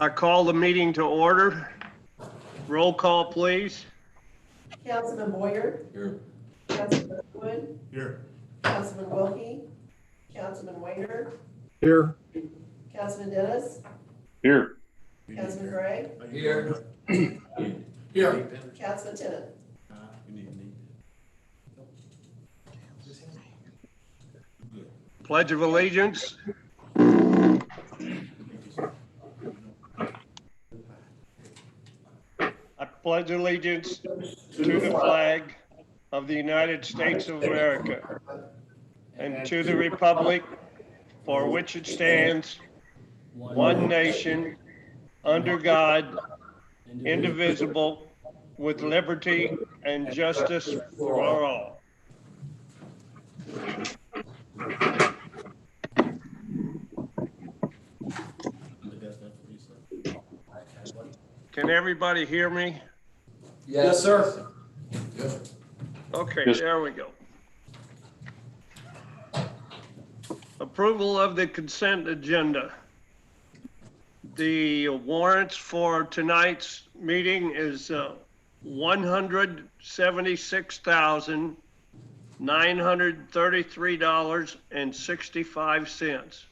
I call the meeting to order. Roll call, please. Councilman Boyer. Here. Councilman Wood. Here. Councilman Wilkie. Councilman Wainer. Here. Councilman Dennis. Here. Councilman Gray. Here. Here. Councilman Tennant. Pledge of Allegiance. I pledge allegiance to the flag of the United States of America and to the republic for which it stands, one nation, under God, indivisible, with liberty and justice for all. Can everybody hear me? Yes, sir. Okay, Yes. there we go. Approval of the consent agenda. The warrants for tonight's meeting is $176,933.65.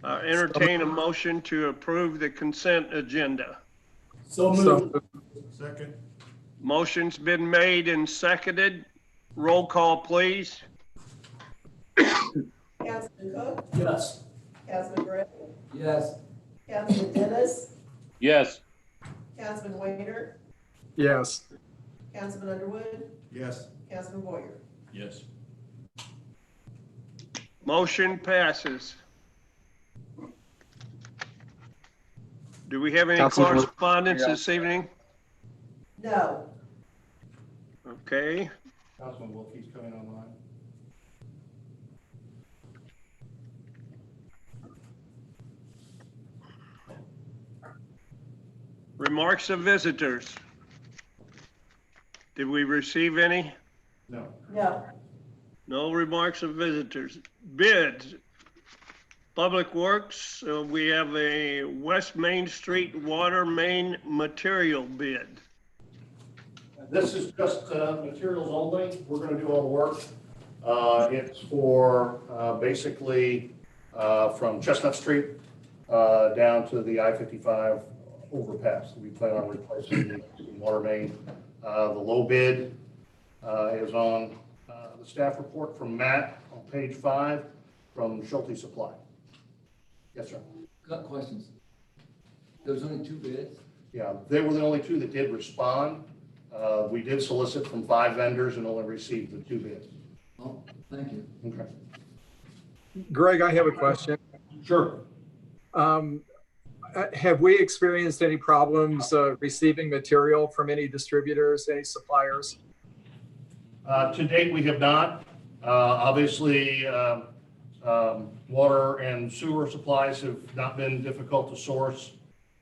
Entertain a motion to approve the consent agenda. So moved. Second. Motion's been made and seconded. Roll call, please. Councilman Cook. Yes. Councilman Gray. Yes. Councilman Dennis. Yes. Councilman Wainer. Yes. Councilman Underwood. Yes. Councilman Boyer. Yes. Motion passes. Do we have any Councilman- correspondence this evening? No. Okay. Councilman Wilkie's coming online. Remarks of visitors. Did we receive any? No. No. No remarks of visitors. Bids. Public Works, we have a West Main Street water main material bid. This is just materials only. We're going to do all the work. It's for basically from Chestnut Street down to the I-55 overpass. We plan on replacing the water main. The low bid is on the staff report from Matt on page 5 from Schulte Supply. Yes, sir. Got questions. There was only 2 bids? Yeah, they were the only 2 that did respond. We did solicit from 5 vendors and only received the 2 bids. Oh, thank you. Okay. Greg, I have a question. Sure. Have we experienced any problems receiving material from any distributors, any suppliers? To date, we have not. Obviously, water and sewer supplies have not been difficult to source.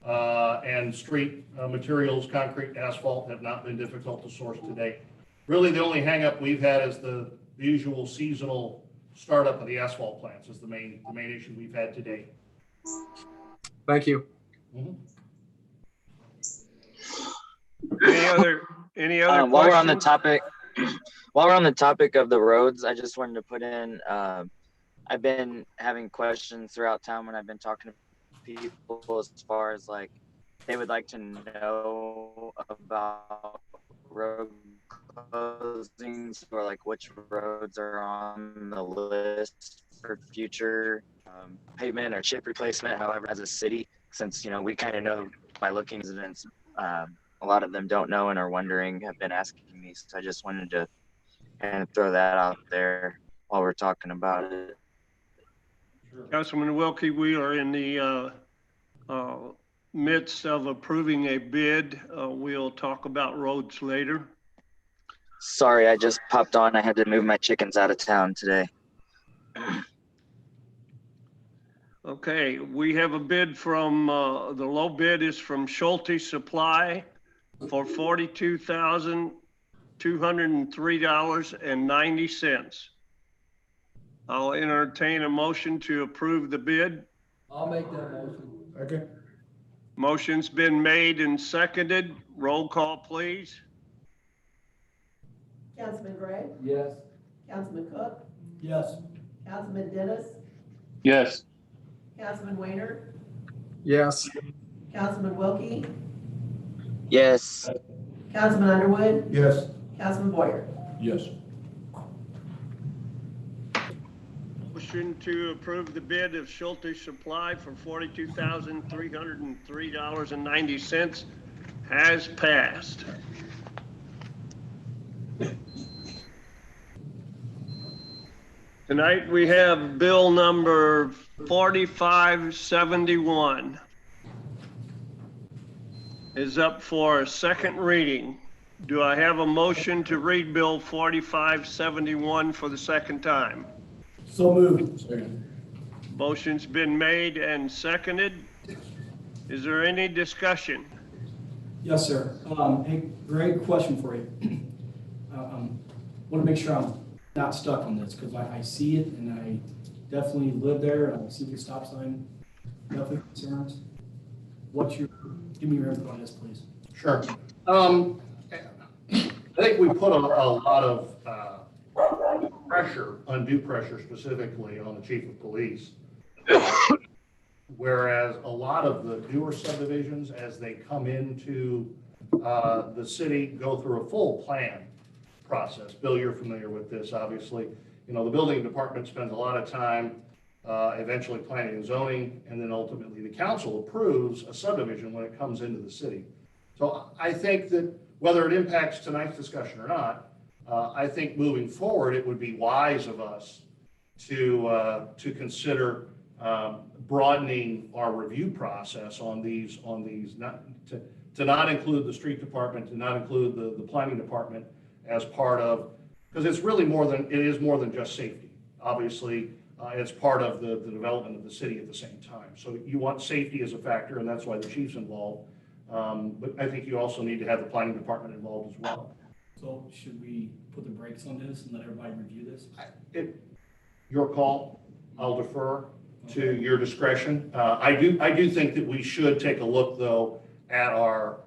And street materials, concrete, asphalt have not been difficult to source to date. Really, the only hangup we've had is the usual seasonal startup of the asphalt plants is the main issue we've had to date. Thank you. Mhm. Any other while we're on the questions? topic of the roads, I just wanted to put in, I've been having questions throughout town when I've been talking to people as far as like, they would like to know about road closings or like which roads are on the list for future pavement or chip replacement, however, as a city, since, you know, we kind of know by looking at residents, a lot of them don't know and are wondering, have been asking me. So I just wanted to kind of throw that out there while we're talking about it. Councilman Wilkie, we are in the midst of approving a bid. We'll talk about roads later. Sorry, I just popped on. I had to move my chickens out of town today. Okay, we have a bid from, the low bid is from Schulte Supply for $42,203.90. I'll entertain a motion to approve the bid. I'll make that motion. Okay. Motion's been made and seconded. Roll call, please. Councilman Gray, Yes. Councilman Cook, Yes. Councilman Dennis, Yes. Councilman Weiner, Yes. Councilman Wilkie, Yes. Councilman Underwood, Yes. Councilman Boyer. Yes. Motion to approve the bid of Schulte Supply for $42,303.90 has passed. Tonight we have bill number 4571 is up for a second reading. Do I have a motion to read bill 4571 for the second time? So moved. Second. Motion's been made and seconded. Is there any discussion? Yes, sir. Hey, Greg, question for you. Want to make sure I'm not stuck on this, because I see it and I definitely live there. I see the stop sign, definitely concerns. Give me your input on this, please. Sure. I think we put a lot of pressure, undue pressure specifically on the chief of police. Whereas a lot of the newer subdivisions, as they come into the city, go through a full plan process. Bill, you're familiar with this, obviously. You know, the building department spends a lot of time eventually planning and zoning, and then ultimately the council approves a subdivision when it comes into the city. So I think that whether it impacts tonight's discussion or not, I think moving forward, it would be wise of us to consider broadening our review process on these, not to not include the street department, to not include the planning department as part of, because it's really it is more than just safety. Obviously, it's part of the development of the city at the same time. So you want safety as a factor, and that's why the chief's involved. But I think you also need to have the planning department involved as well. So should we put the brakes on this and let everybody review this? Your call. I'll defer to your discretion. I do think that we should take a look, though, at our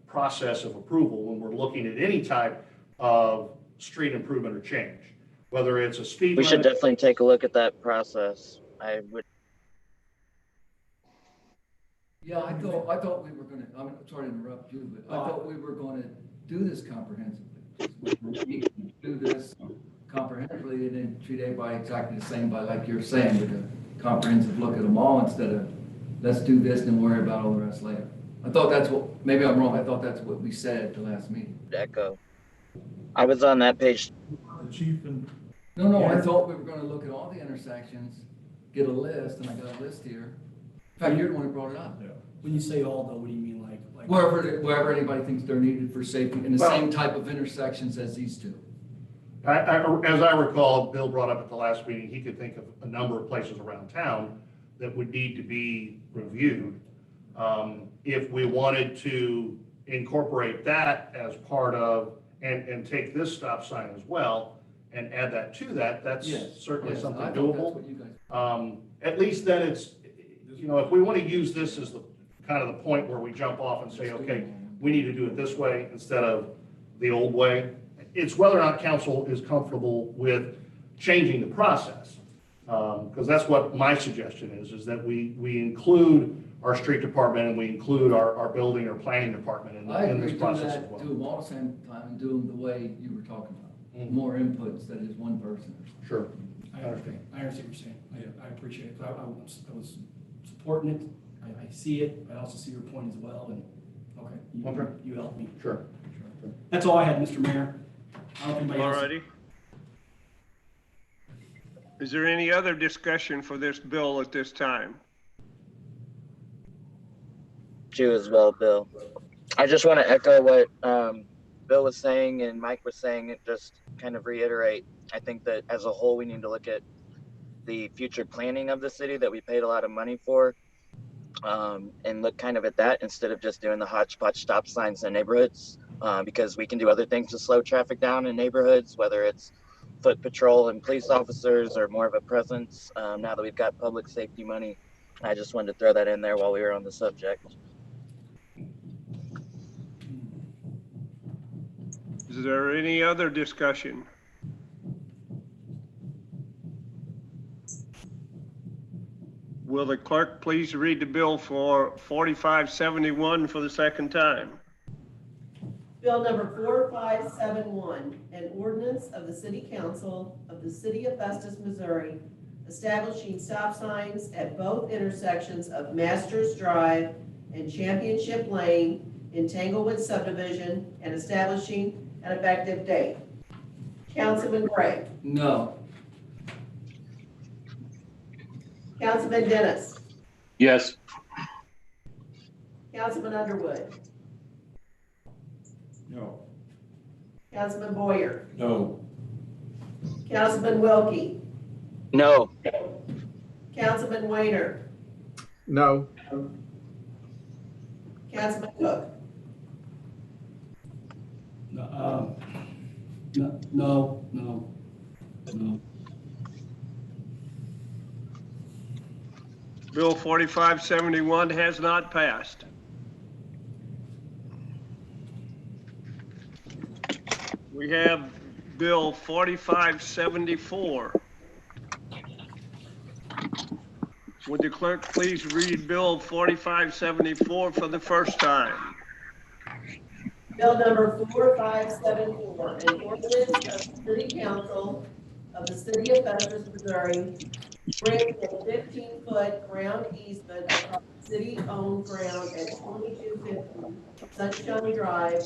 process of approval when we're looking at any type of street improvement or change, whether it's a speed We should limit. definitely take a look at that process. I would. Yeah, I thought we were gonna, I'm sorry to interrupt you, but I thought we were gonna do this comprehensively. Do this comprehensively and then treat everybody exactly the same by, like you're saying, with a comprehensive look at them all instead of let's do this and worry about all the rest later. I thought that's what, maybe I'm wrong, I thought that's what we said at the last meeting. Echo. I was on that page. The chief and. No, I thought we were gonna look at all the intersections, get a list, and I got a list here. In fact, you're the one who brought it up. When you say all, though, what do you mean, like? Wherever anybody thinks they're needed for safety, in the same type of intersections as these two. As I recall, Bill brought up at the last meeting, he could think of a number of places around town that would need to be reviewed. If we wanted to incorporate that as part of, and take this stop sign as well, and add that to that, that's certainly something I thought doable. that's what you guys. At least then it's, you know, if we want to use this as the kind of the point where we jump off and say, okay, we need to do it this way instead of the old way. It's whether or not council is comfortable with changing the process. Because that's what my suggestion is that we include our street department and we include our building or planning department in this process as well. Do them all at the same time and do them the way you were talking about. More input instead of just one person. Sure. I understand what you're saying. I appreciate it. I was supporting it. I see it. I also see your point as well. And okay, you helped me. Sure. That's all I had, Mr. Mayor. I don't think anybody else. Alrighty. Is there any other discussion for this bill at this time? You as well, Bill. I just want to echo what Bill was saying and Mike was saying, and just kind of reiterate. I think that as a whole, we need to look at the future planning of the city that we paid a lot of money for, and look kind of at that instead of just doing the hodgepodge stop signs in neighborhoods, because we can do other things to slow traffic down in neighborhoods, whether it's foot patrol and police officers or more of a presence. Now that we've got public safety money, I just wanted to throw that in there while we were on the subject. Is there any other discussion? Will the clerk please read the bill for 4571 for the second time? Bill number 4571, an ordinance of the City Council of the City of Festus, Missouri, establishing stop signs at both intersections of Masters Drive and Championship Lane in Tanglewood subdivision and establishing an effective date. Councilman Gray. No. Councilman Dennis. Yes. Councilman Underwood. No. Councilman Boyer. No. Councilman Wilkie. No. Councilman Weiner. No. Councilman Cook. No, no. Bill 4571 has not passed. We have Bill 4574. Would the clerk please read Bill 4574 for the first time? Bill number 4574, an ordinance of the City Council of the City of Festus, Missouri, granting a 15-foot ground easement across city-owned ground at 2250 Sunshine Drive,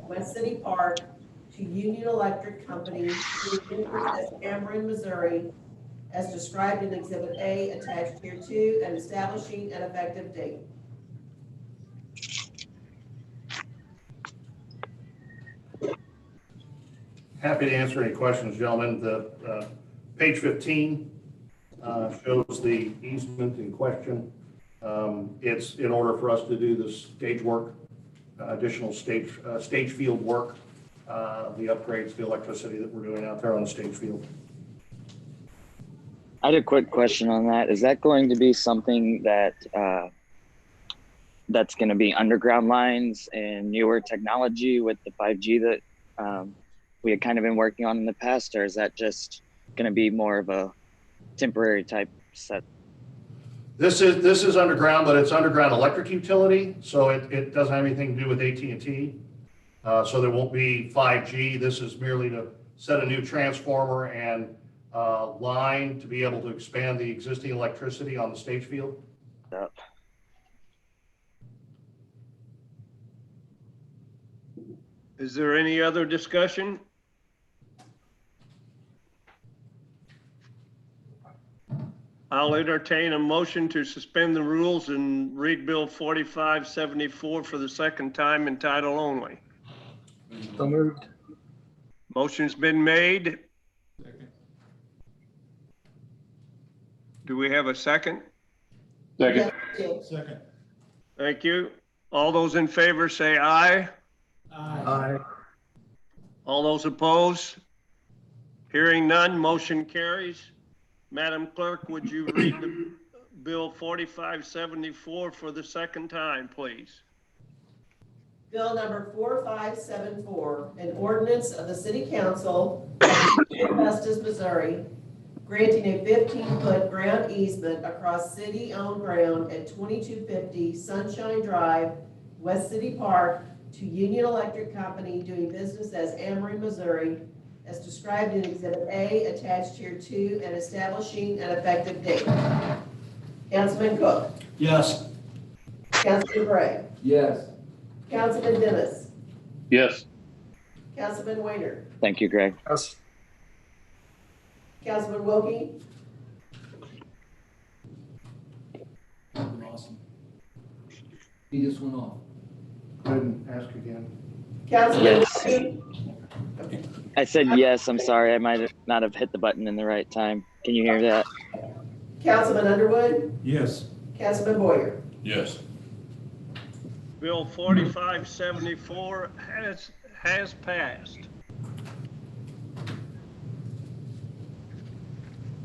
West City Park, to Union Electric Company, doing business as Cameron, Missouri, as described in Exhibit A attached here to, and establishing an effective date. Happy to answer any questions, gentlemen. The page 15 shows the easement in question. It's in order for us to do the stage work, additional stage field work, the upgrades, the electricity that we're doing out there on the stage field. I had a quick question on that. Is that going to be something that that's going to be underground lines and newer technology with the 5G that we had kind of been working on in the past, or is that just going to be more of a temporary type set? This is underground, but it's underground electric utility, so it doesn't have anything to do with AT&T. So there won't be 5G. This is merely to set a new transformer and line to be able to expand the existing electricity on the stage field. Yep. Is there any other discussion? I'll entertain a motion to suspend the rules and read Bill 4574 for the second time in title only. So moved. Motion's been made. Second. Do we have a second? Second. Second. Thank you. All those in favor say aye. Aye. All those opposed? Hearing none, motion carries. Madam Clerk, would you read the Bill 4574 for the second time, please? Bill number 4574, an ordinance of the City Council of the City of Festus, Missouri, granting a 15-foot ground easement across city-owned ground at 2250 Sunshine Drive, West City Park, to Union Electric Company, doing business as Ameren, Missouri, as described in Exhibit A attached here to, and establishing an effective date. Councilman Cook. Yes. Councilman Gray. Yes. Councilman Dennis. Yes. Councilman Weiner. Thank you, Greg. Yes. Councilman Wilkie. Awesome. He just went off. Go ahead and ask again. Councilman Yes. Wilkie. I said yes. I'm sorry. I might not have hit the button in the right time. Can you hear that? Councilman Underwood. Yes. Councilman Boyer. Yes. Bill 4574 has passed.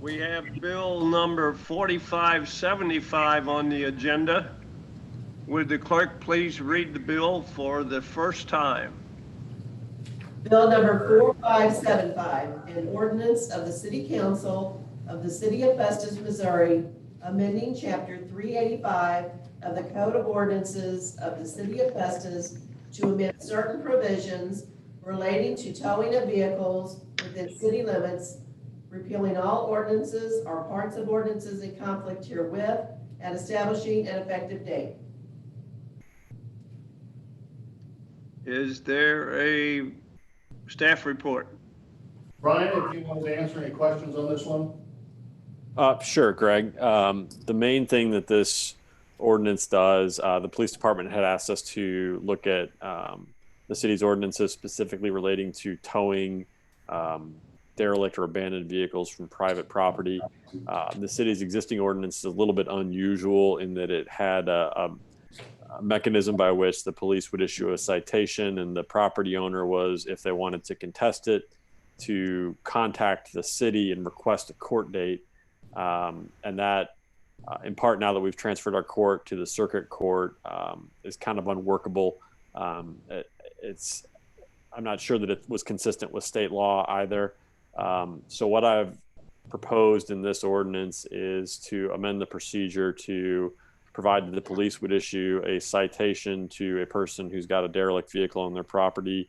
We have Bill number 4575 on the agenda. Would the clerk please read the bill for the first time? Bill number 4575, an ordinance of the City Council of the City of Festus, Missouri, amending Chapter 385 of the Code of Ordinances of the City of Festus to amend certain provisions relating to towing of vehicles within city limits, repealing all ordinances or parts of ordinances in conflict herewith, and establishing an effective date. Is there a staff report? Brian, if you wanted to answer any questions on this one? Sure, Greg. The main thing that this ordinance does, the police department had asked us to look at the city's ordinances specifically relating to towing derelict or abandoned vehicles from private property. The city's existing ordinance is a little bit unusual in that it had a mechanism by which the police would issue a citation, and the property owner was, if they wanted to contest it, to contact the city and request a court date. And that, in part, now that we've transferred our court to the circuit court, is kind of unworkable. I'm not sure that it was consistent with state law either. So what I've proposed in this ordinance is to amend the procedure to provide that the police would issue a citation to a person who's got a derelict vehicle on their property,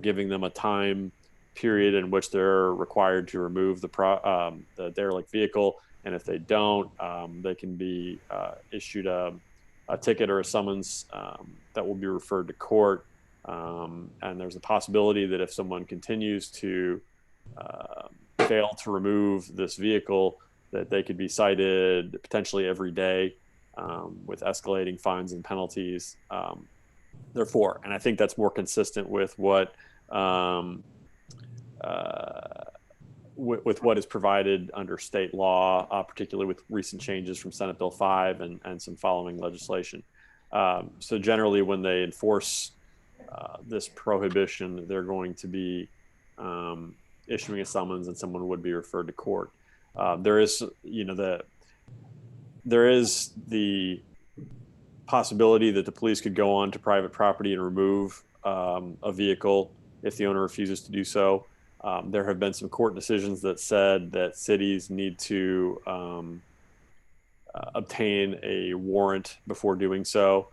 giving them a time period in which they're required to remove the derelict vehicle. And if they don't, they can be issued a ticket or a summons that will be referred to court. And there's a possibility that if someone continues to fail to remove this vehicle, that they could be cited potentially every day with escalating fines and penalties. Therefore, and I think that's more consistent with what what is provided under state law, particularly with recent changes from Senate Bill 5 and some following legislation. So generally, when they enforce this prohibition, they're going to be issuing a summons, and someone would be referred to court. There is the possibility that the police could go on to private property and remove a vehicle if the owner refuses to do so. There have been some court decisions that said that cities need to obtain a warrant before doing so.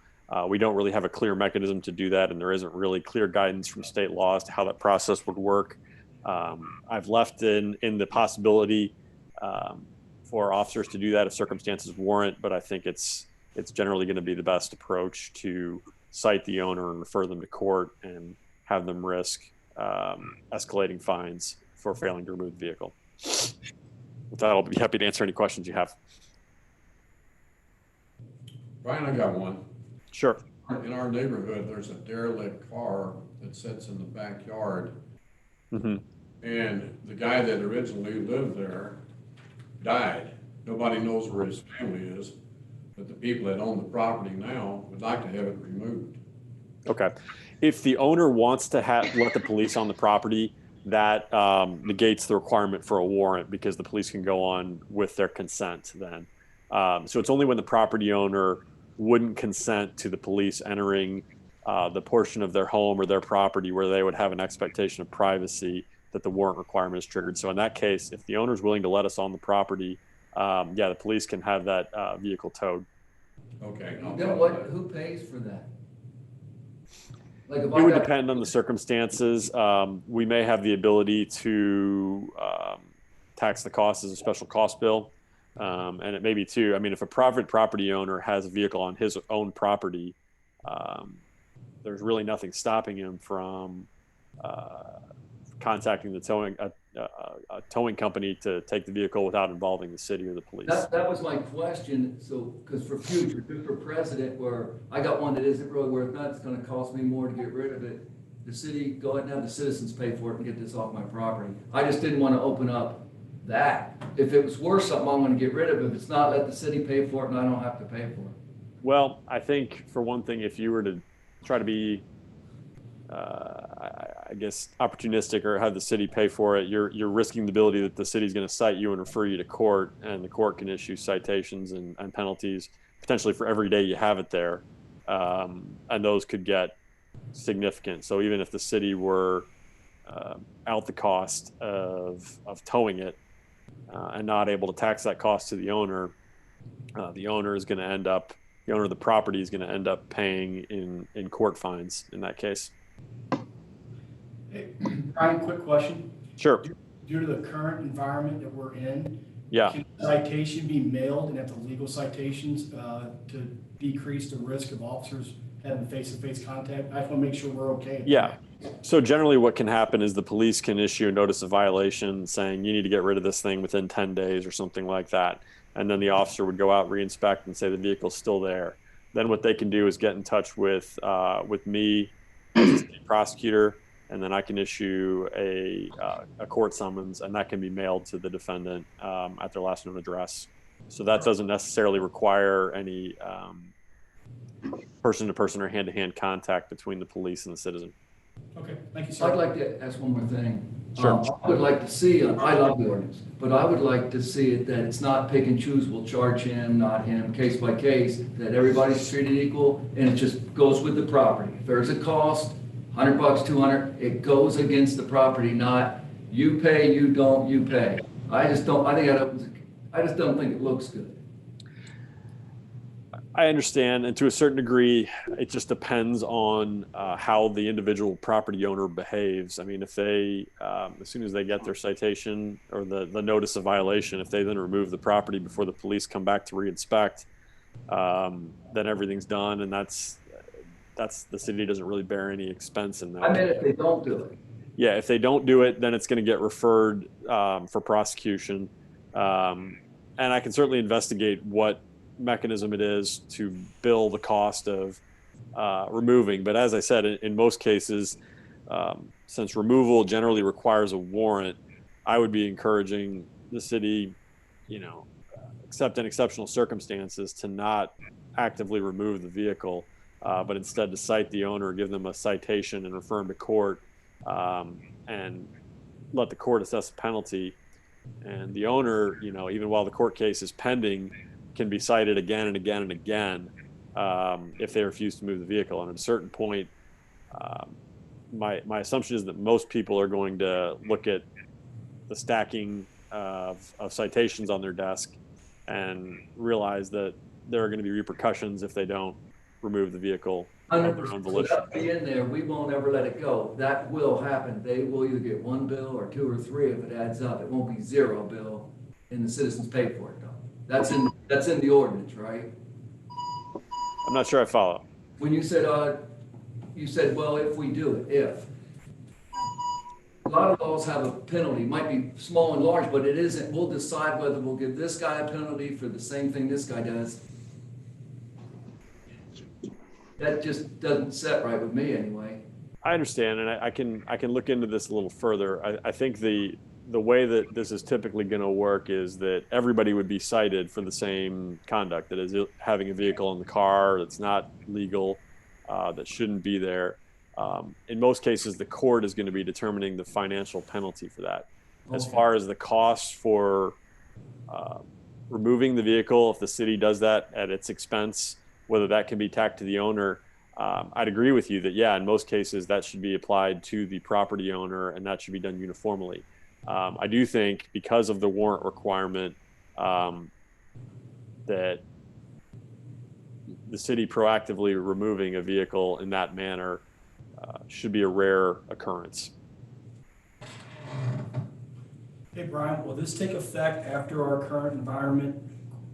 We don't really have a clear mechanism to do that, and there isn't really clear guidance from state law as to how that process would work. I've left in the possibility for officers to do that if circumstances warrant, but I think it's generally going to be the best approach to cite the owner and refer them to court and have them risk escalating fines for failing to remove the vehicle. With that, I'll be happy to answer any questions you have. Brian, I got one. Sure. In our neighborhood, there's a derelict car that sits in the backyard. Mm-hmm. And the guy that originally lived there died. Nobody knows where his family is, but the people that own the property now would like to have it removed. Okay. If the owner wants to let the police on the property, that negates the requirement for a warrant because the police can go on with their consent then. So it's only when the property owner wouldn't consent to the police entering the portion of their home or their property where they would have an expectation of privacy that the warrant requirement is triggered. So in that case, if the owner is willing to let us on the property, the police can have that vehicle towed. Okay. Then who pays for that? Like It would depend on the circumstances. We may have the ability to tax the cost as a special cost bill. And it may be too, I mean, if a private property owner has a vehicle on his own property, there's really nothing stopping him from contacting the towing company to take the vehicle without involving the city or the police. That was my question. So, because for future, just for precedent, where I got one that isn't really worth nothing, it's going to cost me more to get rid of it. The city, go ahead and have the citizens pay for it and get this off my property. I just didn't want to open up that. If it was worth something, I'm going to get rid of it. If it's not, let the city pay for it and I don't have to pay for it. Well, I think for one thing, if you were to try to be I guess opportunistic or have the city pay for it, you're risking the ability that the city's going to cite you and refer you to court, and the court can issue citations and penalties potentially for every day you have it there, and those could get significant. So even if the city were out the cost of towing it and not able to tax that cost to the owner, the owner is going to end up, the owner of the property is going to end up paying in court fines in that case. Hey, Brian, quick question. Sure. Due to the current environment that we're in, Yeah. can a citation be mailed and have the legal citations to decrease the risk of officers having face-to-face contact? I just want to make sure we're okay. Yeah. So generally what can happen is the police can issue a notice of violation saying you need to get rid of this thing within 10 days or something like that. And then the officer would go out, re-inspect, and say the vehicle's still there. Then what they can do is get in touch with me as the state prosecutor, and then I can issue a court summons, and that can be mailed to the defendant at their last known address. So that doesn't necessarily require any person-to-person or hand-to-hand contact between the police and the citizen. Okay, thank you, sir. I'd like to ask one more thing. Sure. I would like to see, I love the ordinance, but I would like to see it that it's not pick and choose, we'll charge him, not him, case by case, that everybody's treated equal, and it just goes with the property. If there's a cost, $100, 200, it goes against the property, not you pay, you don't, you pay. I just don't think it looks good. I understand, and to a certain degree, it just depends on how the individual property owner behaves. I mean, if they, as soon as they get their citation or the notice of violation, if they then remove the property before the police come back to re-inspect, then everything's done, and that's the city doesn't really bear any expense in that. I mean, if they don't do it. Yeah, if they don't do it, then it's going to get referred for prosecution, and I can certainly investigate what mechanism it is to bill the cost of removing. But as I said, in most cases, since removal generally requires a warrant, I would be encouraging the city, except in exceptional circumstances, to not actively remove the vehicle, but instead to cite the owner, give them a citation and refer them to court, and let the court assess the penalty. And the owner, even while the court case is pending, can be cited again and again and again if they refuse to move the vehicle. And at a certain point, my assumption is that most people are going to look at the stacking of citations on their desk and realize that there are going to be repercussions if they don't remove the vehicle of their own 100%. volition. That'll be in there. We won't ever let it go. That will happen. They will either get one bill or two or three if it adds up. It won't be zero bill, and the citizens pay for it, though. That's in the ordinance, right? I'm not sure I follow. When you said, well, if we do it, if. A lot of laws have a penalty, it might be small and large, but it isn't. We'll decide whether we'll give this guy a penalty for the same thing this guy does. That just doesn't set right with me anyway. I understand, and I can look into this a little further. I think the way that this is typically going to work is that everybody would be cited for the same conduct, that is having a vehicle in the car that's not legal, that shouldn't be there. In most cases, the court is going to be determining the financial penalty for that. As far as the cost for removing the vehicle, if the city does that at its expense, whether that can be tacked to the owner, I'd agree with you that, yeah, in most cases that should be applied to the property owner and that should be done uniformly. I do think because of the warrant requirement that the city proactively removing a vehicle in that manner should be a rare occurrence. Hey, Brian, will this take effect after our current environment?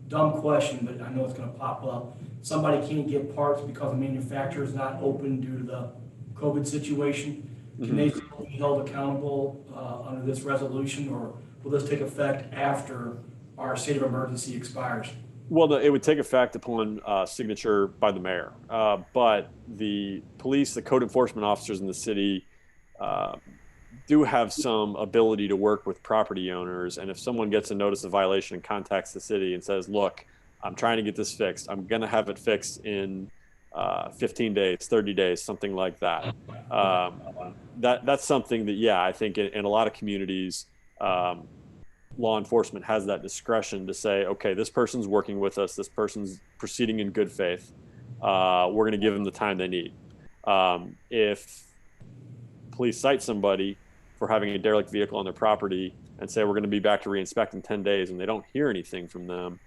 Dumb question, but I know it's going to pop up. Somebody can't get parts because the manufacturer is not open due to the COVID situation. Can they still be held accountable under this resolution, or will this take effect after our state of emergency expires? Well, it would take effect upon signature by the mayor. But the police, the code enforcement officers in the city do have some ability to work with property owners. And if someone gets a notice of violation and contacts the city and says, look, I'm trying to get this fixed, I'm going to have it fixed in 15 days, 30 days, something like that. That's something that, yeah, I think in a lot of communities, law enforcement has that discretion to say, okay, this person's working with us, this person's proceeding in good faith. We're going to give them the time they need. If police cite somebody for having a derelict vehicle on their property and say, we're going to be back to reinspect in 10 days and they don't hear anything from them,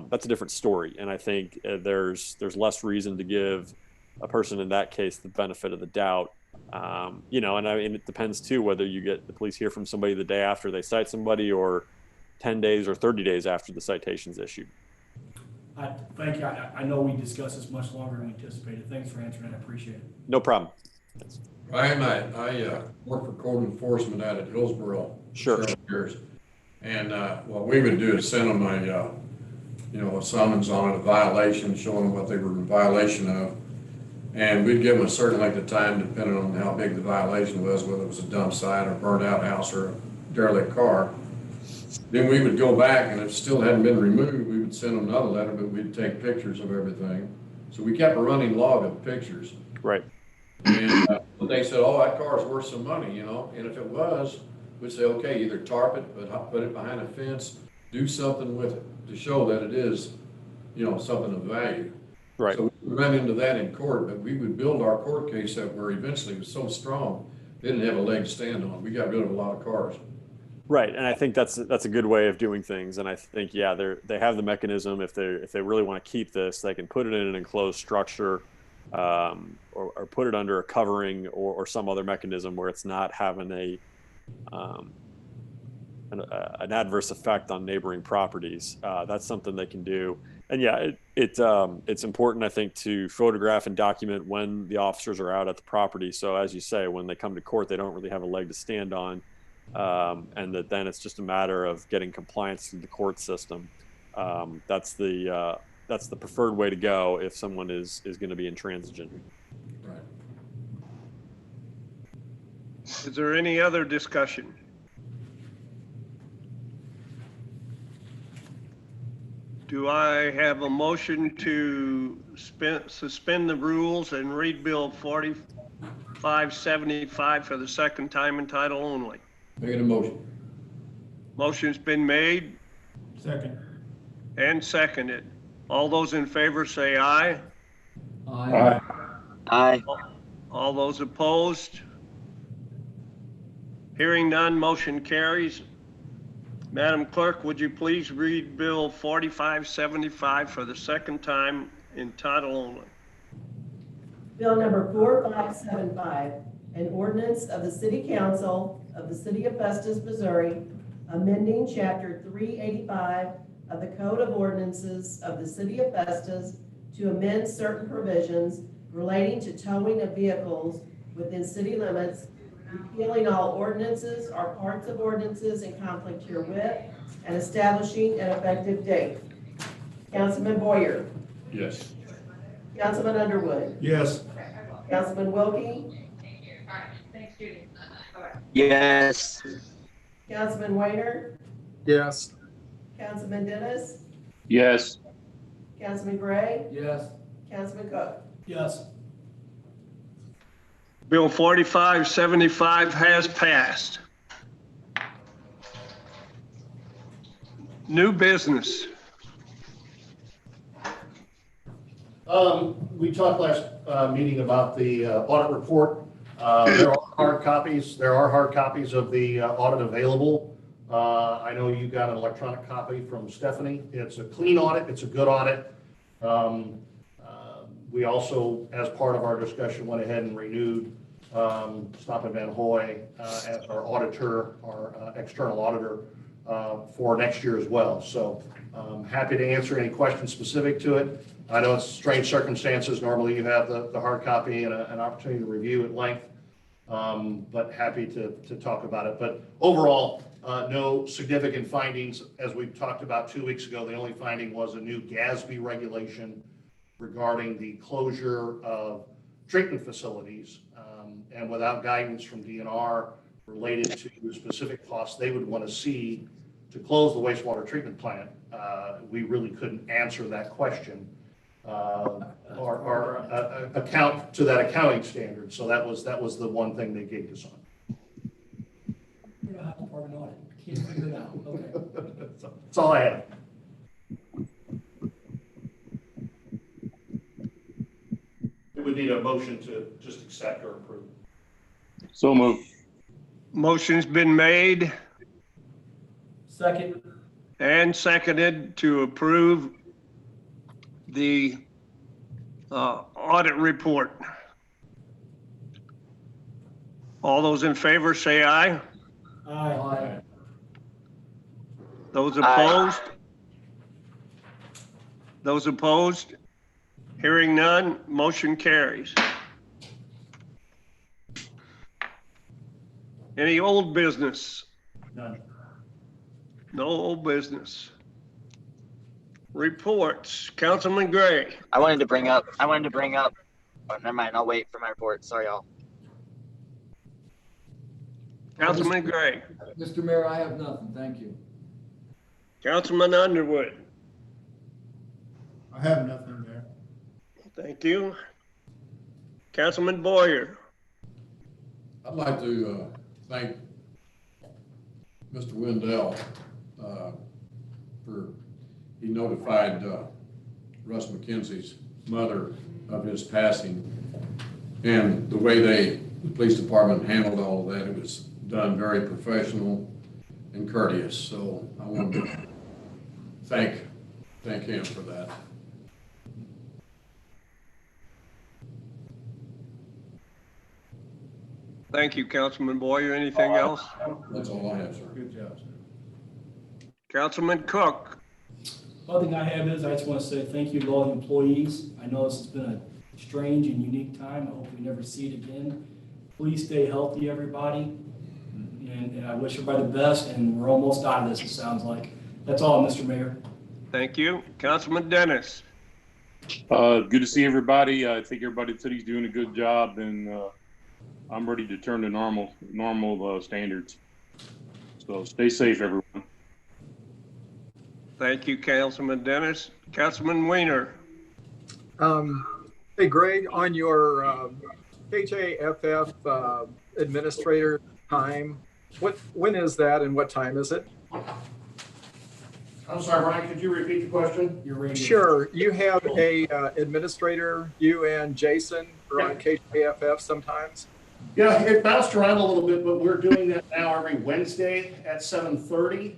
that's a different story. And I think there's less reason to give a person in that case the benefit of the doubt. You know, and I mean, it depends too, whether you get the police hear from somebody the day after they cite somebody or 10 days or 30 days after the citation's issued. Thank you. I know we discussed this much longer than we anticipated. Thanks for answering. I appreciate it. No problem. Ryan, I worked for code enforcement out at Hillsborough. Sure. For several years. And what we would do is send them a summons on it, a violation, showing them what they were in violation of. And we'd give them a certain length of time, depending on how big the violation was, whether it was a dump site or burned out house or a derelict car. Then we would go back, and if it still hadn't been removed, we would send them another letter, but we'd take pictures of everything. So we kept a running log of pictures. Right. And they said, oh, that car's worth some money, you know, and if it was, we'd say, okay, either tarp it, but put it behind a fence, do something with it to show that it is, you know, something of value. Right. So we ran into that in court, but we would build our court case up where eventually it was so strong, they didn't have a leg to stand on. We got rid of a lot of cars. Right, and I think that's a good way of doing things. And I think, yeah, they have the mechanism. If they really want to keep this, they can put it in an enclosed structure, or put it under a covering or some other mechanism where it's not having an adverse effect on neighboring properties. That's something they can do. And yeah, it's important, I think, to photograph and document when the officers are out at the property. So as you say, when they come to court, they don't really have a leg to stand on. And that then it's just a matter of getting compliance through the court system. That's the preferred way to go if someone is going to be intransigent. Right. Is there any other discussion? Do I have a motion to suspend the rules and read Bill 4575 for the second time in title only? Making a motion. Motion's been made Second. and seconded. All those in favor say aye. Aye. Aye. All those opposed? Hearing none, motion carries. Madam Clerk, would you please read Bill 4575 for the second time in title only? Bill number 4575, an ordinance of the City Council of the City of Festus, Missouri, amending Chapter 385 of the Code of Ordinances of the City of Festus to amend certain provisions relating to towing of vehicles within city limits, repealing all ordinances or parts of ordinances in conflict herewith, and establishing an effective date. Councilman Boyer. Yes. Councilman Underwood. Yes. Councilman Wilkie. Yes. Councilman Weiner. Yes. Councilman Dennis. Yes. Councilman Gray. Yes. Councilman Cook. Yes. Bill 4575 has passed. New business. We talked last meeting about the audit report. There are hard copies of the audit available. I know you got an electronic copy from Stephanie. It's a clean audit. It's a good audit. We also, as part of our discussion, went ahead and renewed Stop and Van Hoy as our auditor, our external auditor for next year as well. So happy to answer any questions specific to it. I know it's strange circumstances. Normally you have the hard copy and an opportunity to review at length, but happy to talk about it. But overall, no significant findings. As we talked about 2 weeks ago, the only finding was a new GASB regulation regarding the closure of treatment facilities, and without guidance from DNR related to specific costs they would want to see to close the wastewater treatment plant, we really couldn't answer that question or account to that accounting standard. So that was the one thing they gave us on. We're not department audit. Can't figure it out. Okay. That's all I have. We would need a motion to just accept or approve. So moved. Motion's been made Second. and seconded to approve the audit report. All those in favor say aye. Aye. Those Aye. opposed? Those opposed? Hearing none, motion carries. Any old business? None. No old business. Reports, Councilman Gray. I wanted to bring up, oh, never mind, I'll wait for my report. Sorry, y'all. Councilman Gray. Mr. Mayor, I have nothing. Thank you. Councilman Underwood. I have nothing there. Thank you. Councilman Boyer. I'd like to thank Mr. Wendell for, he notified Russ McKenzie's mother of his passing. And the way the police department handled all of that, it was done very professional and courteous. So I want to thank him for that. Thank you, Councilman Boyer. Anything else? That's all I have, sir. Good job, sir. Councilman Cook. One thing I have is, I just want to say thank you to all the employees. I know this has been a strange and unique time. I hope we never see it again. Please stay healthy, everybody. And I wish everybody the best, and we're almost out of this, it sounds like. That's all, Mr. Mayor. Thank you. Councilman Dennis. Good to see everybody. I think everybody said he's doing a good job, and I'm ready to turn to normal standards. So stay safe, everyone. Thank you, Councilman Dennis. Councilman Weiner. Hey, Greg, on your KJFF administrator time, when is that and what time is it? I'm sorry, Brian, could you repeat the question? You're ready. Sure. You have a administrator, you and Jason are on KJFF sometimes? Yeah, it bounced around a little bit, but we're doing that now every Wednesday at 7:30.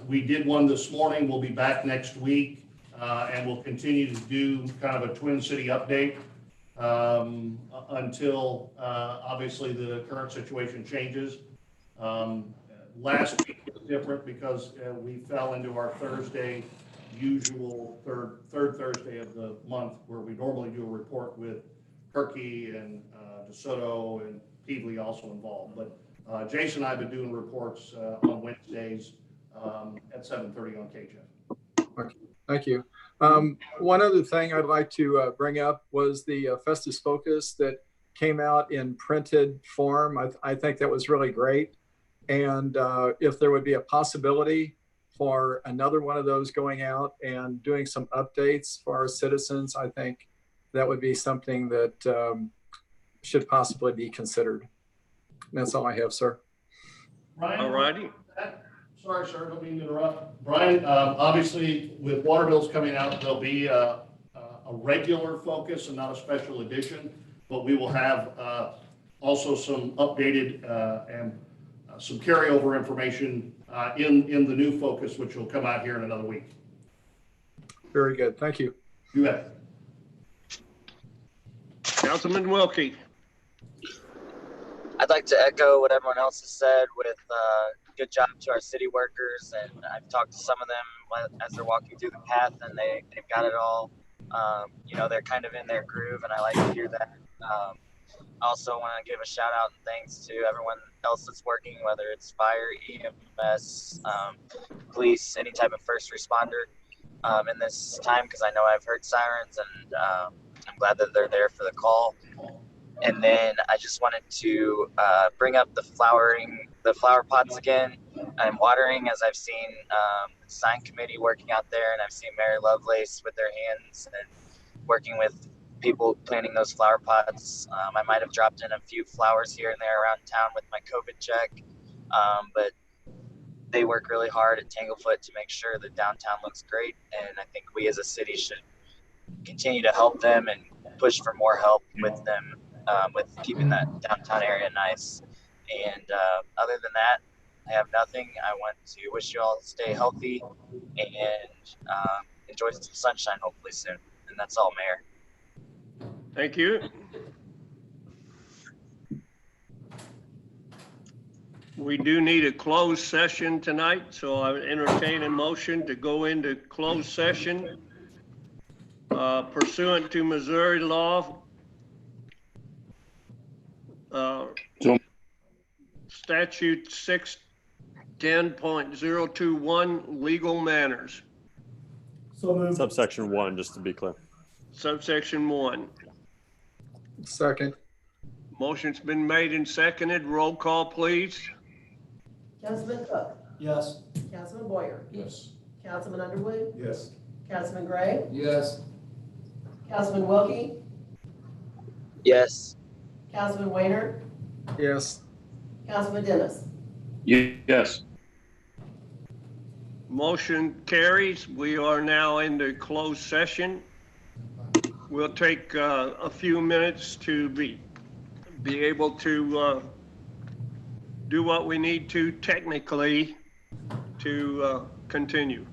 We did one this morning. We'll be back next week, and we'll continue to do kind of a Twin City update until obviously the current situation changes. Last week was different because we fell into our Thursday, usual third Thursday of the month, where we normally do a report with Perky and DeSoto and Peevely also involved. But Jason and I have been doing reports on Wednesdays at 7:30 on KJF. Okay, thank you. One other thing I'd like to bring up was the Festus Focus that came out in printed form. I think that was really great. And if there would be a possibility for another one of those going out and doing some updates for our citizens, I think that would be something that should possibly be considered. That's all I have, sir. Brian, All righty. sorry, sir, don't mean to interrupt. Brian, obviously with water bills coming out, there'll be a regular focus and not a special edition, but we will have also some updated and some carryover information in the new focus, which will come out here in another week. Very good. Thank you. You bet. Councilman Wilkie. I'd like to echo what everyone else has said with good job to our city workers. And I've talked to some of them as they're walking through the path, and they've got it all. You know, they're kind of in their groove, and I like to hear that. I also want to give a shout out and thanks to everyone else that's working, whether it's fire, EMS, police, any type of first responder in this time, because I know I've heard sirens, and I'm glad that they're there for the call. And then I just wanted to bring up the flower pots again. I'm watering, as I've seen the sign committee working out there, and I've seen Mary Lovelace with their hands and working with people planting those flower pots. I might have dropped in a few flowers here and there around town with my COVID check, but they work really hard at Tanglefoot to make sure that downtown looks great. And I think we as a city should continue to help them and push for more help with them with keeping that downtown area nice. And other than that, I have nothing. I want to wish you all to stay healthy and enjoy some sunshine hopefully soon. And that's all, Mayor. Thank you. We do need a closed session tonight, so I would entertain a motion to go into closed session pursuant to Missouri law. So- Statute 610.021, legal manners, So moved. Subsection 1, just to be clear. subsection 1. Second. Motion's been made and seconded. Roll call, please. Councilman Cook, Yes. Councilman Boyer, Yes. Councilman Underwood, Yes. Councilman Gray, Yes. Councilman Wilkie, Yes. Councilman Weiner, Yes. Councilman Dennis. Yes. Motion carries. We are now into closed session. We'll take a few minutes to be able to do what we need to technically to continue.